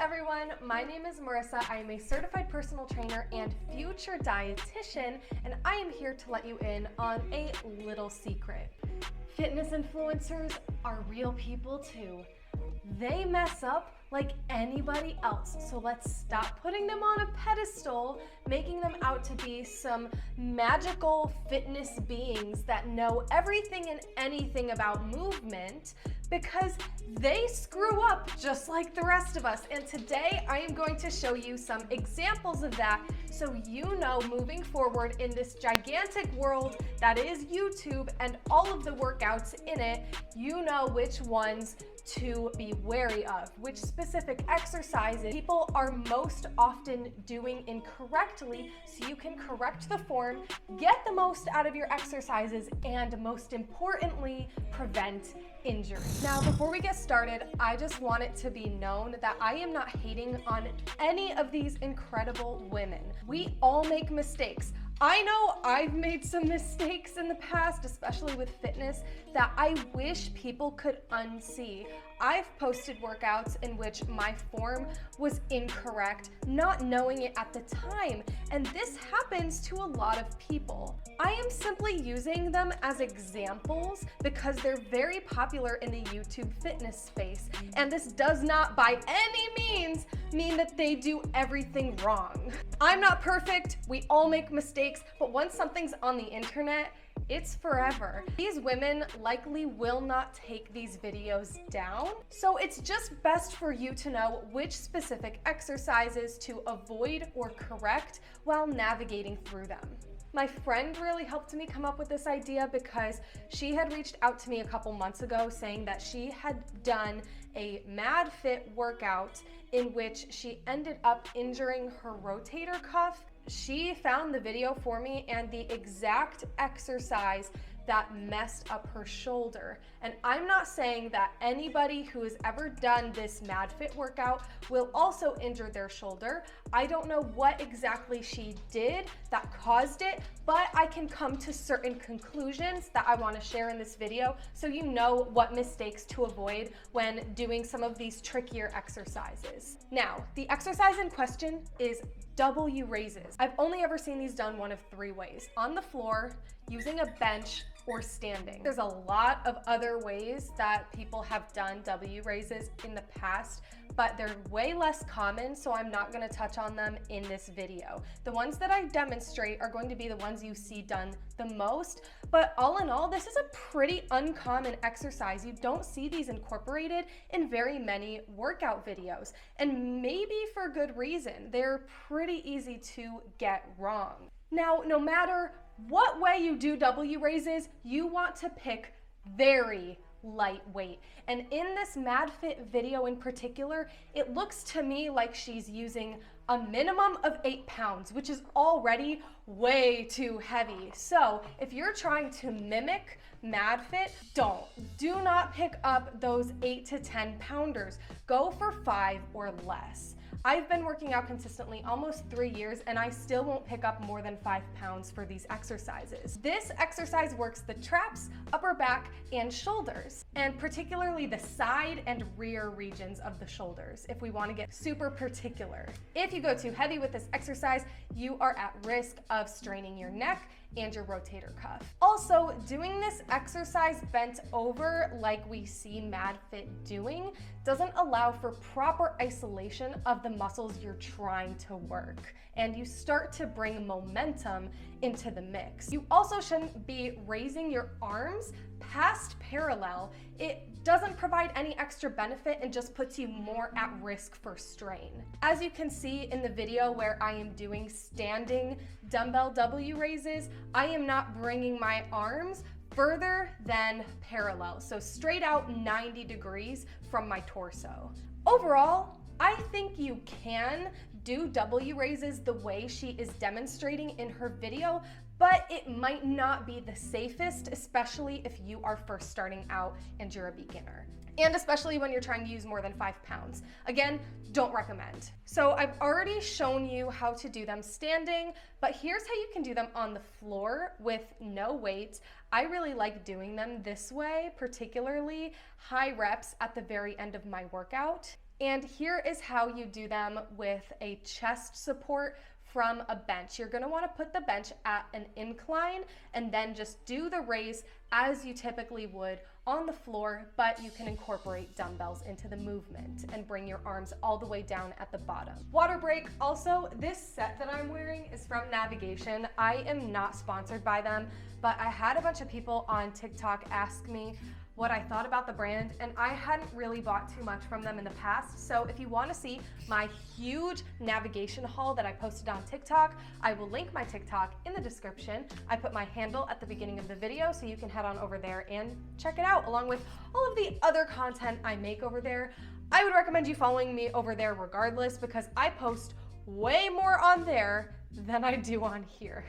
everyone, my name is Marissa. I am a certified personal trainer and future dietitian, and I am here to let you in on a little secret. Fitness influencers are real people too. They mess up like anybody else, so let's stop putting them on a pedestal, making them out to be some magical fitness beings that know everything and anything about movement, because they screw up just like the rest of us. And today I am going to show you some examples of that so you know moving forward in this gigantic world that is YouTube and all of the workouts in it, you know which ones to be wary of, which specific exercises people are most often doing incorrectly, so you can correct the form, get the most out of your exercises, and most importantly, prevent injury. Now, before we get started, I just want it to be known that I am not hating on any of these incredible women. We all make mistakes. I know I've made some mistakes in the past, especially with fitness, that I wish people could unsee. I've posted workouts in which my form was incorrect, not knowing it at the time, and this happens to a lot of people. I am simply using them as examples because they're very popular in the YouTube fitness space, and this does not by any means mean that they do everything wrong. I'm not perfect, we all make mistakes, but once something's on the internet, it's forever. These women likely will not take these videos down, so it's just best for you to know which specific exercises to avoid or correct while navigating through them. My friend really helped me come up with this idea because she had reached out to me a couple months ago saying that she had done a Mad Fit workout in which she ended up injuring her rotator cuff. She found the video for me and the exact exercise that messed up her shoulder. And I'm not saying that anybody who has ever done this Mad Fit workout will also injure their shoulder. I don't know what exactly she did that caused it, but I can come to certain conclusions that I want to share in this video so you know what mistakes to avoid when doing some of these trickier exercises. Now, the exercise in question is W raises. I've only ever seen these done one of three ways: on the floor, using a bench, or standing. There's a lot of other ways that people have done W raises in the past, but they're way less common, so I'm not gonna touch on them in this video. The ones that I demonstrate are going to be the ones you see done the most, but all in all, this is a pretty uncommon exercise. You don't see these incorporated in very many workout videos, and maybe for good reason. They're pretty easy to get wrong. Now, no matter what way you do W raises, you want to pick very lightweight. And in this Mad Fit video in particular, it looks to me like she's using a minimum of 8 pounds, which is already way too heavy. So if you're trying to mimic Mad Fit, do not pick up those 8 to 10 pounders. Go for 5 or less. I've been working out consistently almost 3 years, and I still won't pick up more than 5 pounds for these exercises. This exercise works the traps, upper back, and shoulders, and particularly the side and rear regions of the shoulders, if we want to get super particular. If you go too heavy with this exercise, you are at risk of straining your neck and your rotator cuff. Also, doing this exercise bent over like we see Mad Fit doing doesn't allow for proper isolation of the muscles you're trying to work, and you start to bring momentum into the mix. You also shouldn't be raising your arms past parallel. It doesn't provide any extra benefit and just puts you more at risk for strain. As you can see in the video where I am doing standing dumbbell W raises, I am not bringing my arms further than parallel, so straight out 90 degrees from my torso. Overall, I think you can do W raises the way she is demonstrating in her video, but it might not be the safest, especially if you are first starting out and you're a beginner. And especially when you're trying to use more than 5 pounds. Again, don't recommend. So I've already shown you how to do them standing, but here's how you can do them on the floor with no weight. I really like doing them this way, particularly high reps at the very end of my workout. And here is how you do them with a chest support from a bench. You're gonna wanna put the bench at an incline and then just do the raise as you typically would on the floor, but you can incorporate dumbbells into the movement and bring your arms all the way down at the bottom. Water break. Also, this set that I'm wearing is from Navigation. I am not sponsored by them, but I had a bunch of people on TikTok ask me what I thought about the brand, and I hadn't really bought too much from them in the past. So if you want to see my huge Navigation haul that I posted on TikTok, I will link my TikTok in the description. I put my handle at the beginning of the video, so you can head on over there and check it out, along with all of the other content I make over there. I would recommend you following me over there regardless, because I post way more on there than I do on here.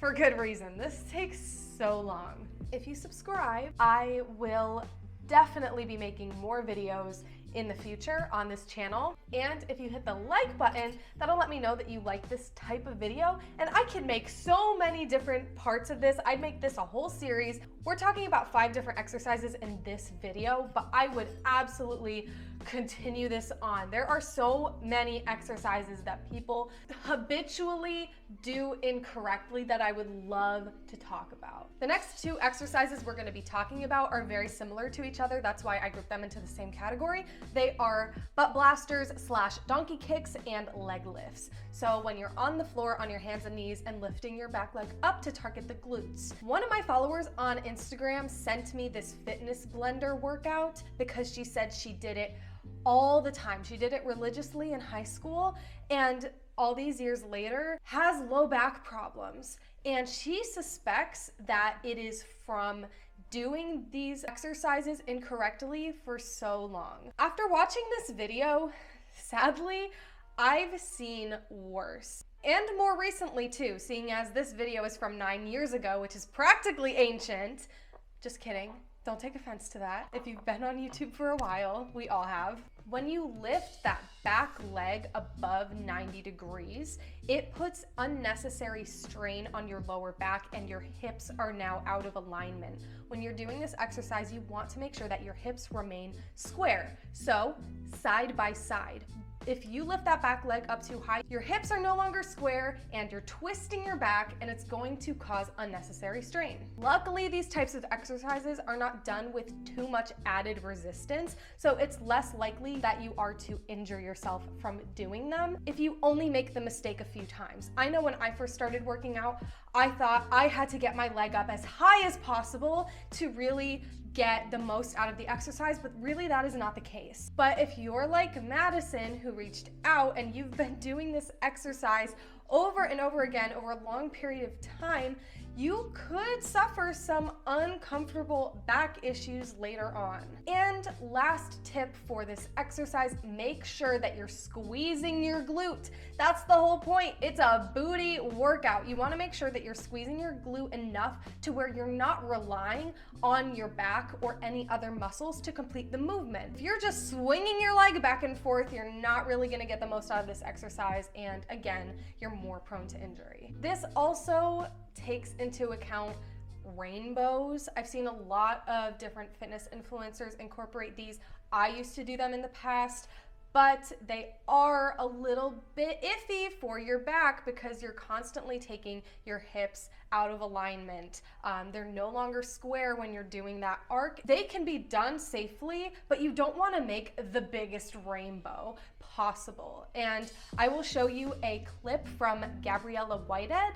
For good reason. This takes so long. If you subscribe, I will definitely be making more videos in the future on this channel. And if you hit the like button, that'll let me know that you like this type of video. And I can make so many different parts of this. I'd make this a whole series. We're talking about 5 different exercises in this video, but I would absolutely continue this on. There are so many exercises that people habitually do incorrectly that I would love to talk about. The next 2 exercises we're going to be talking about are very similar to each other. That's why I grouped them into the same category. They are butt blasters / donkey kicks and leg lifts. So when you're on the floor on your hands and knees and lifting your back leg up to target the glutes. One of my followers on Instagram sent me this fitness blender workout because she said she did it all the time. She did it religiously in high school, and all these years later has low back problems. And she suspects that it is from doing these exercises incorrectly for so long. After watching this video, sadly, I've seen worse. And more recently too, seeing as this video is from 9 years ago, which is practically ancient. Just kidding. Don't take offense to that. If you've been on YouTube for a while, we all have. When you lift that back leg above 90 degrees, it puts unnecessary strain on your lower back and your hips are now out of alignment. When you're doing this exercise, you want to make sure that your hips remain square. So, side by side. If you lift that back leg up too high, your hips are no longer square and you're twisting your back, and it's going to cause unnecessary strain. Luckily, these types of exercises are not done with too much added resistance, so it's less likely that you are to injure yourself from doing them if you only make the mistake a few times. I know when I first started working out, I thought I had to get my leg up as high as possible to really get the most out of the exercise, but really that is not the case. But if you're like Madison, who reached out and you've been doing this exercise over and over again over a long period of time, you could suffer some uncomfortable back issues later on. And last tip for this exercise, make sure that you're squeezing your glute. That's the whole point. It's a booty workout. You want to make sure that you're squeezing your glute enough to where you're not relying on your back or any other muscles to complete the movement. If you're just swinging your leg back and forth, you're not really going to get the most out of this exercise, and again, you're more prone to injury. This also takes into account rainbows. I've seen a lot of different fitness influencers incorporate these. I used to do them in the past, but they are a little bit iffy for your back because you're constantly taking your hips out of alignment. They're no longer square when you're doing that arc. They can be done safely, but you don't want to make the biggest rainbow possible. And I will show you a clip from Gabriella Whited.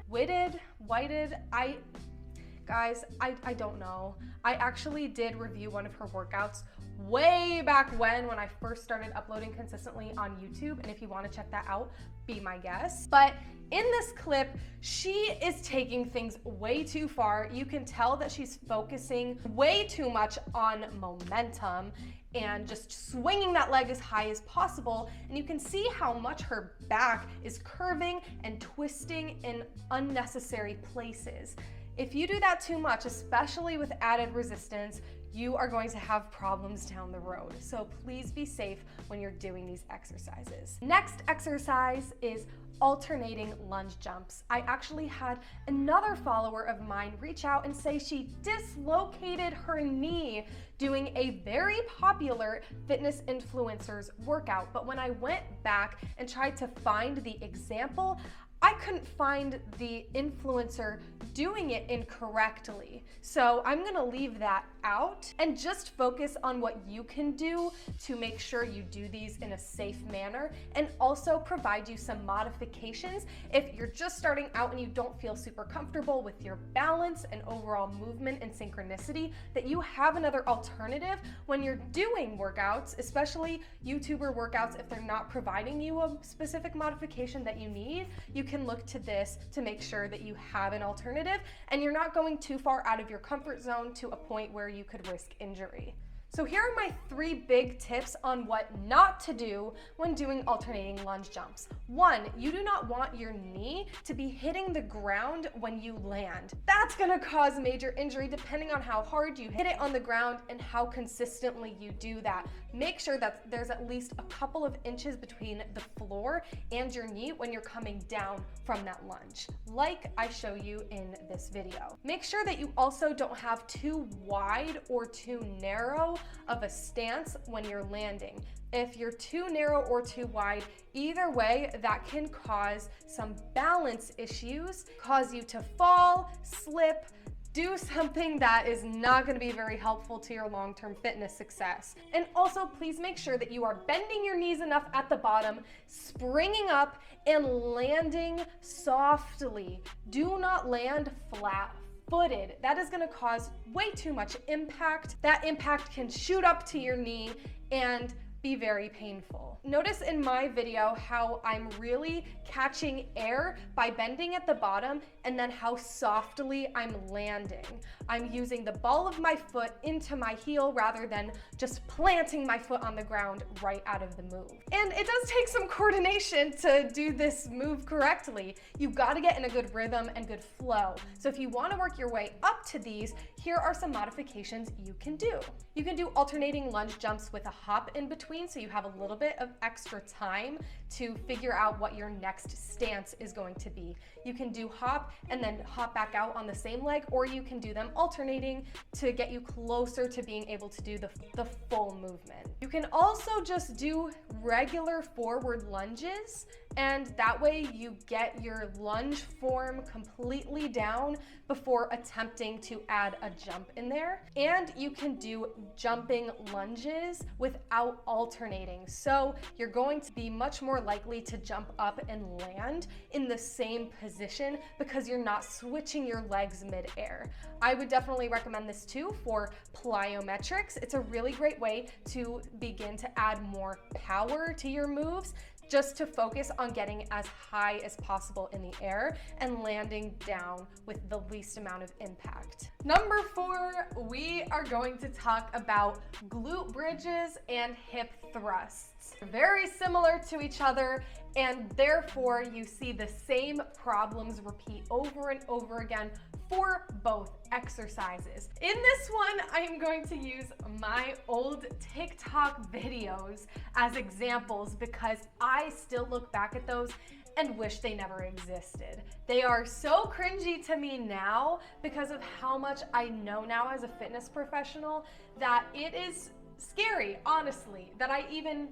Guys, I don't know. I actually did review one of her workouts way back when I first started uploading consistently on YouTube, and if you want to check that out, be my guest. But in this clip, she is taking things way too far. You can tell that she's focusing way too much on momentum and just swinging that leg as high as possible, and you can see how much her back is curving and twisting in unnecessary places. If you do that too much, especially with added resistance, you are going to have problems down the road. So please be safe when you're doing these exercises. Next exercise is alternating lunge jumps. I actually had another follower of mine reach out and say she dislocated her knee doing a very popular fitness influencer's workout. But when I went back and tried to find the example, I couldn't find the influencer doing it incorrectly. So I'm gonna leave that out and just focus on what you can do to make sure you do these in a safe manner, and also provide you some modifications if you're just starting out and you don't feel super comfortable with your balance and overall movement and synchronicity, that you have another alternative when you're doing workouts, especially YouTuber workouts. If they're not providing you a specific modification that you need, you can look to this to make sure that you have an alternative and you're not going too far out of your comfort zone to a point where you could risk injury. So here are my 3 big tips on what not to do when doing alternating lunge jumps. 1, you do not want your knee to be hitting the ground when you land. That's gonna cause major injury depending on how hard you hit it on the ground and how consistently you do that. Make sure that there's at least a couple of inches between the floor and your knee when you're coming down from that lunge, like I show you in this video. Make sure that you also don't have too wide or too narrow of a stance when you're landing. If you're too narrow or too wide, either way, that can cause some balance issues, cause you to fall, slip, do something that is not going to be very helpful to your long-term fitness success. And also, please make sure that you are bending your knees enough at the bottom, springing up, and landing softly. Do not land flat-footed. That is going to cause way too much impact. That impact can shoot up to your knee and be very painful. Notice in my video how I'm really catching air by bending at the bottom, and then how softly I'm landing. I'm using the ball of my foot into my heel rather than just planting my foot on the ground right out of the move. And it does take some coordination to do this move correctly. You gotta get in a good rhythm and good flow. So if you wanna work your way up to these, here are some modifications you can do. You can do alternating lunge jumps with a hop in between, so you have a little bit of extra time to figure out what your next stance is going to be. You can do hop and then hop back out on the same leg, or you can do them alternating to get you closer to being able to do the full movement. You can also just do regular forward lunges, and that way you get your lunge form completely down before attempting to add a jump in there. And you can do jumping lunges without alternating. So you're going to be much more likely to jump up and land in the same position because you're not switching your legs mid-air. I would definitely recommend this too for plyometrics. It's a really great way to begin to add more power to your moves, just to focus on getting as high as possible in the air and landing down with the least amount of impact. Number 4, we are going to talk about glute bridges and hip thrusts. Very similar to each other, and therefore you see the same problems repeat over and over again for both exercises. In this one, I am going to use my old TikTok videos as examples because I still look back at those and wish they never existed. They are so cringy to me now because of how much I know now as a fitness professional that it is scary, honestly, that I even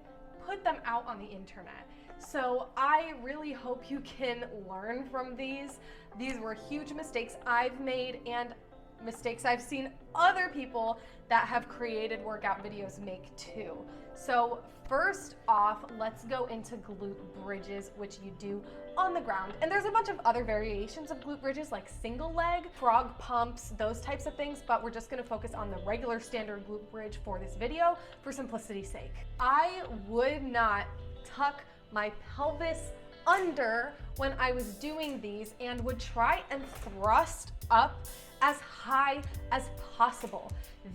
put them out on the internet. So I really hope you can learn from these. These were huge mistakes I've made and mistakes I've seen other people that have created workout videos make too. So first off, let's go into glute bridges, which you do on the ground. And there's a bunch of other variations of glute bridges like single leg, frog pumps, those types of things, but we're just gonna focus on the regular standard glute bridge for this video for simplicity's sake. I would not tuck my pelvis under when I was doing these and would try and thrust up as high as possible.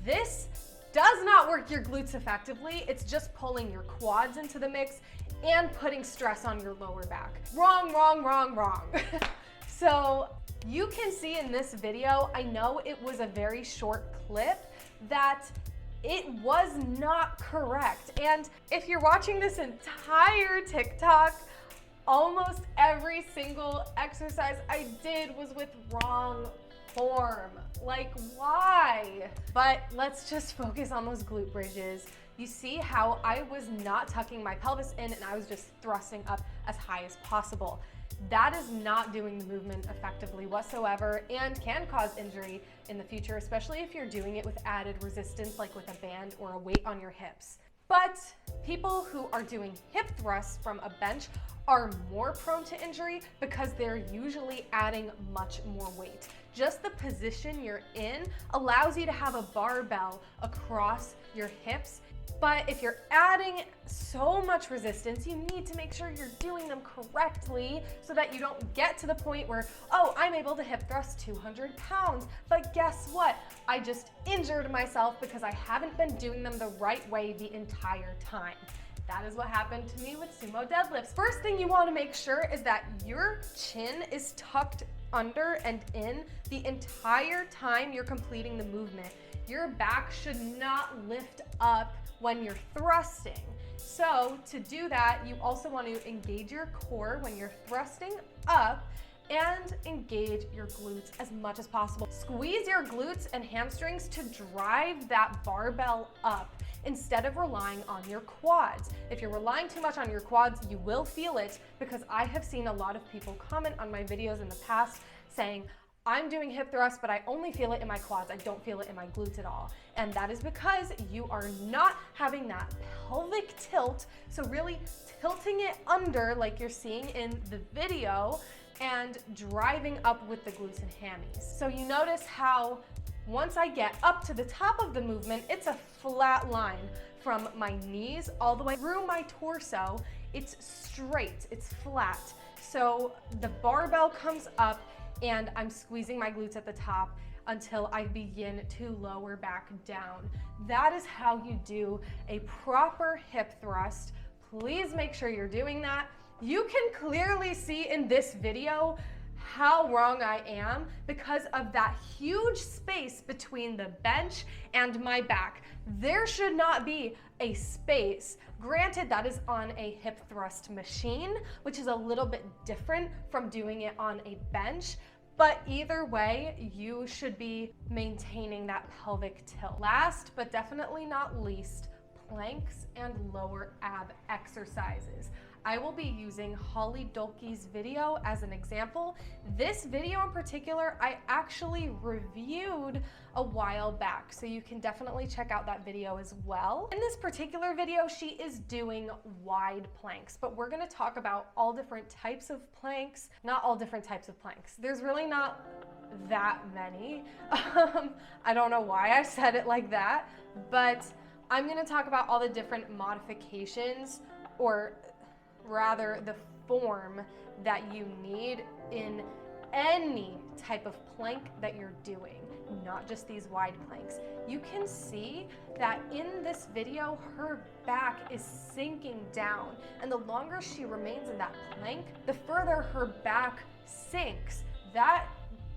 This does not work your glutes effectively. It's just pulling your quads into the mix and putting stress on your lower back. Wrong, wrong, wrong, wrong. So you can see in this video, I know it was a very short clip, that it was not correct. And if you're watching this entire TikTok, almost every single exercise I did was with wrong form. Like, why? But let's just focus on those glute bridges. You see how I was not tucking my pelvis in and I was just thrusting up as high as possible. That is not doing the movement effectively whatsoever and can cause injury in the future, especially if you're doing it with added resistance, like with a band or a weight on your hips. But people who are doing hip thrusts from a bench are more prone to injury because they're usually adding much more weight. Just the position you're in allows you to have a barbell across your hips. But if you're adding so much resistance, you need to make sure you're doing them correctly so that you don't get to the point where, oh, I'm able to hip thrust 200 pounds. But guess what? I just injured myself because I haven't been doing them the right way the entire time. That is what happened to me with sumo deadlifts. First thing you want to make sure is that your chin is tucked under and in the entire time you're completing the movement. Your back should not lift up when you're thrusting. So to do that, you also want to engage your core when you're thrusting up and engage your glutes as much as possible. Squeeze your glutes and hamstrings to drive that barbell up instead of relying on your quads. If you're relying too much on your quads, you will feel it, because I have seen a lot of people comment on my videos in the past saying, I'm doing hip thrusts, but I only feel it in my quads. I don't feel it in my glutes at all. And that is because you are not having that pelvic tilt. So really tilting it under like you're seeing in the video and driving up with the glutes and hammies. So you notice how once I get up to the top of the movement, it's a flat line from my knees all the way through my torso. It's straight, it's flat. So the barbell comes up and I'm squeezing my glutes at the top until I begin to lower back down. That is how you do a proper hip thrust. Please make sure you're doing that. You can clearly see in this video how wrong I am because of that huge space between the bench and my back. There should not be a space. Granted, that is on a hip thrust machine, which is a little bit different from doing it on a bench. But either way, you should be maintaining that pelvic tilt. Last, but definitely not least, planks and lower ab exercises. I will be using Holly Dolke's video as an example. This video in particular, I actually reviewed a while back, so you can definitely check out that video as well. In this particular video, she is doing wide planks, but we're gonna talk about all different types of planks, not all different types of planks. There's really not that many. I don't know why I said it like that, but I'm gonna talk about all the different modifications, or rather the form that you need in any type of plank that you're doing, not just these wide planks. You can see that in this video, her back is sinking down, and the longer she remains in that plank, the further her back sinks. That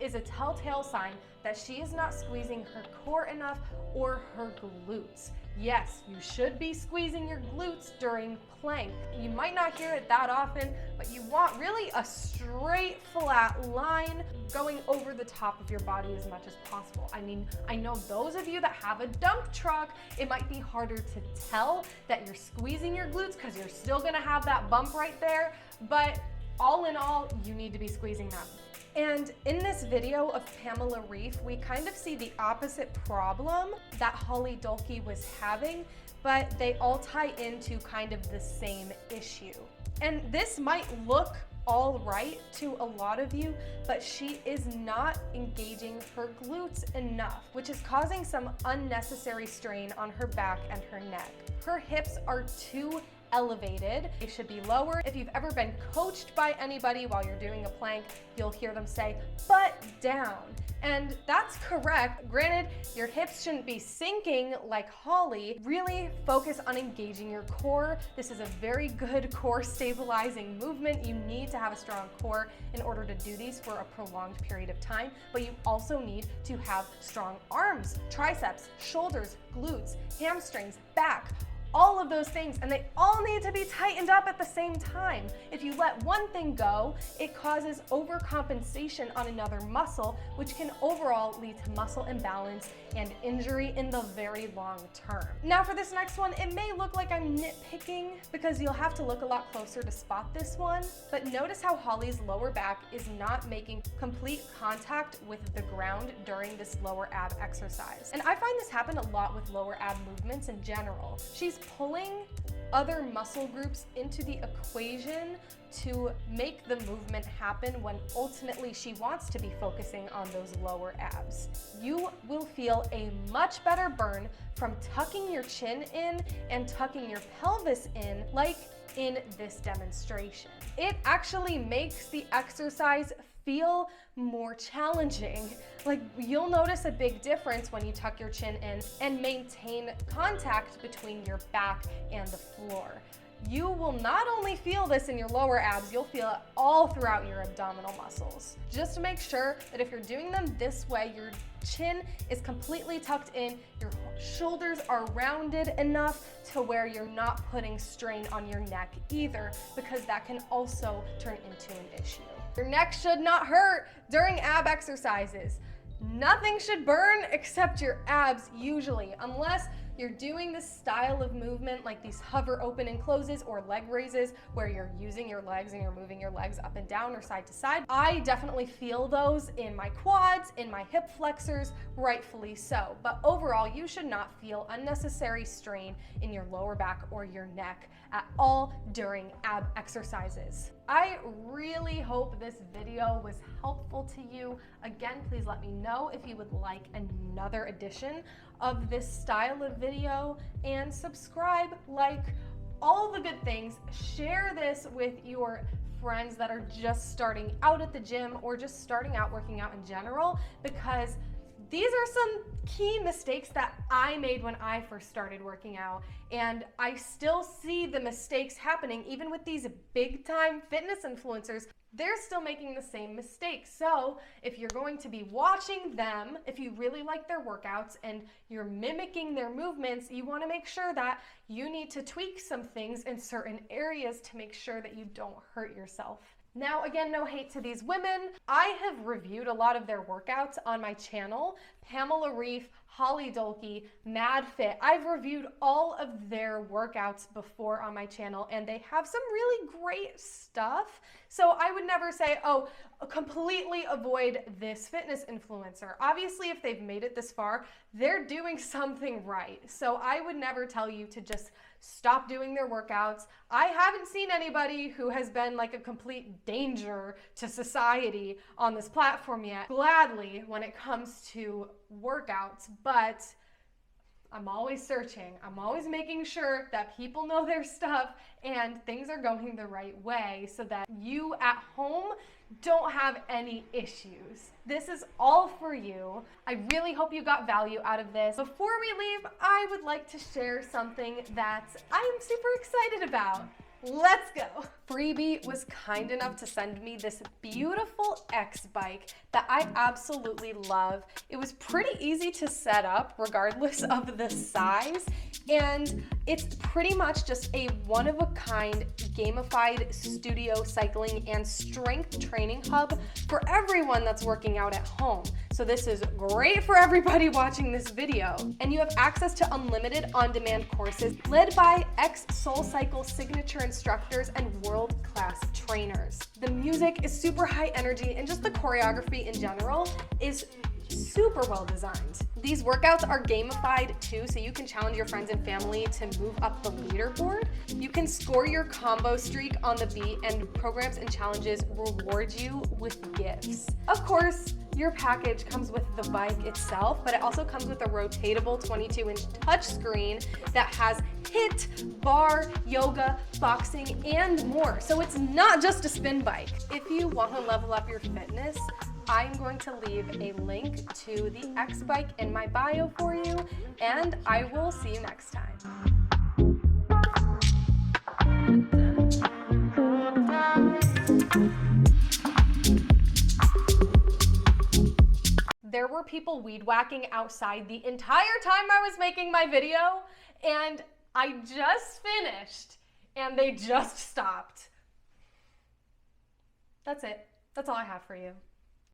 is a telltale sign that she is not squeezing her core enough or her glutes. Yes, you should be squeezing your glutes during plank. You might not hear it that often, but you want really a straight, flat line going over the top of your body as much as possible. I mean, I know those of you that have a dump truck, it might be harder to tell that you're squeezing your glutes because you're still gonna have that bump right there, but all in all, you need to be squeezing them. And in this video of Pamela Reif, we kind of see the opposite problem that Holly Dolke was having, but they all tie into kind of the same issue. And this might look all right to a lot of you, but she is not engaging her glutes enough, which is causing some unnecessary strain on her back and her neck. Her hips are too elevated. They should be lower. If you've ever been coached by anybody while you're doing a plank, you'll hear them say, butt down. And that's correct. Granted, your hips shouldn't be sinking like Holly. Really focus on engaging your core. This is a very good core stabilizing movement. You need to have a strong core in order to do these for a prolonged period of time, but you also need to have strong arms, triceps, shoulders, glutes, hamstrings, back, all of those things, and they all need to be tightened up at the same time. If you let one thing go, it causes overcompensation on another muscle, which can overall lead to muscle imbalance and injury in the very long term. Now for this next one, it may look like I'm nitpicking because you'll have to look a lot closer to spot this one, but notice how Holly's lower back is not making complete contact with the ground during this lower ab exercise. And I find this happen a lot with lower ab movements in general. She's pulling other muscle groups into the equation to make the movement happen when ultimately she wants to be focusing on those lower abs. You will feel a much better burn from tucking your chin in and tucking your pelvis in, like in this demonstration. It actually makes the exercise feel more challenging. Like, you'll notice a big difference when you tuck your chin in and maintain contact between your back and the floor. You will not only feel this in your lower abs, you'll feel it all throughout your abdominal muscles. Just to make sure that if you're doing them this way, your chin is completely tucked in, your shoulders are rounded enough to where you're not putting strain on your neck either, because that can also turn into an issue. Your neck should not hurt during ab exercises. Nothing should burn except your abs usually, unless you're doing this style of movement like these hover open and closes or leg raises where you're using your legs and you're moving your legs up and down or side to side. I definitely feel those in my quads, in my hip flexors, rightfully so. But overall, you should not feel unnecessary strain in your lower back or your neck at all during ab exercises. I really hope this video was helpful to you. Again, please let me know if you would like another edition of this style of video, and subscribe, like, all the good things. Share this with your friends that are just starting out at the gym or just starting out working out in general, because these are some key mistakes that I made when I first started working out, and I still see the mistakes happening even with these big time fitness influencers. They're still making the same mistakes. So if you're going to be watching them, if you really like their workouts and you're mimicking their movements, you want to make sure that you need to tweak some things in certain areas to make sure that you don't hurt yourself. Now, again, no hate to these women. I have reviewed a lot of their workouts on my channel. Pamela Reif, Holly Dolke, Mad Fit. I've reviewed all of their workouts before on my channel, and they have some really great stuff. So I would never say, oh, completely avoid this fitness influencer. Obviously, if they've made it this far, they're doing something right. So I would never tell you to just stop doing their workouts. I haven't seen anybody who has been like a complete danger to society on this platform yet, gladly, when it comes to workouts, but I'm always searching. I'm always making sure that people know their stuff and things are going the right way so that you at home don't have any issues. This is all for you. I really hope you got value out of this. Before we leave, I would like to share something that I am super excited about. Let's go. Freebie was kind enough to send me this beautiful X bike that I absolutely love. It was pretty easy to set up regardless of the size, and it's pretty much just a one-of-a-kind gamified studio cycling and strength training hub for everyone that's working out at home. So this is great for everybody watching this video. And you have access to unlimited on-demand courses led by ex-SoulCycle signature instructors and world-class trainers. The music is super high energy, and just the choreography in general is super well designed. These workouts are gamified too, so you can challenge your friends and family to move up the leaderboard. You can score your combo streak on the beat, and programs and challenges reward you with gifts. Of course, your package comes with the bike itself, but it also comes with a rotatable 22-inch touchscreen that has HIIT, bar, yoga, boxing, and more. So it's not just a spin bike. If you want to level up your fitness, I'm going to leave a link to the X Bike in my bio for you, and I will see you next time. There were people weed whacking outside the entire time I was making my video, and I just finished, and they just stopped. That's it. That's all I have for you.